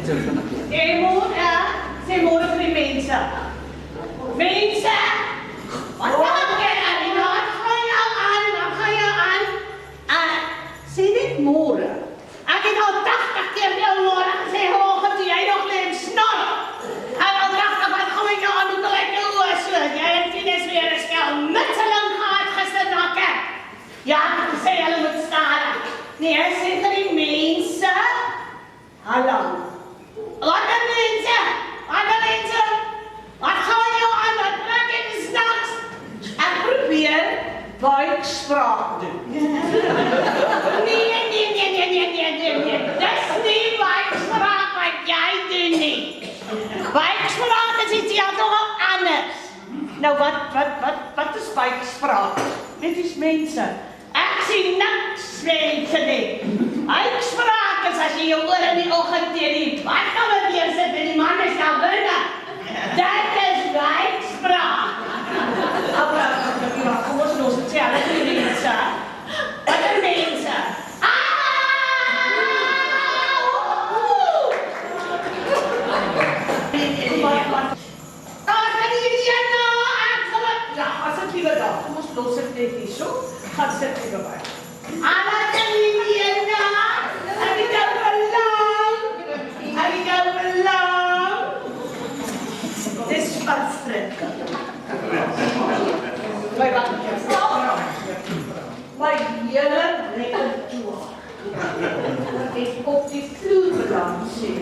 Sê môre vir die mense. Mense! Wat gaan jy aan? Wat gaan jy aan? Sê net môre. Ek het al 80 keer jou môre gesê, hoog toe jy nog lê en snor. En al 80 wat gaan met jou aan, hoe ek jou oor so. Jy het Fides weer 'n skel mitseling gehad gister na kerk. Ja, ek het gesê hulle moet stadig. Nee, sê vir die mense. Hallo. Wat dan mense? Wat gaan jou aan? Wat trek jy die snaaks? Ek probeer buikspraak doen. Nee. Dis nie buikspraak wat jy doen nie. Buikspraak is iets heeltemal anders. Nou wat is buikspraak? Dit is mense. Ek sien niks mense nie. Buikspraak is as jy jou oor in die oggend teen die badkamer weer sit en die man is daar binne. Dat is buikspraak. Kom ons los het tel, die mense. Wat is mense? Kom ons los het net hier so. Gaan sit hier by. Ala Janina, ek het jou verlang. Dis vaststrik. My wat? My hele repertoire. Ek op die vloer beland sê.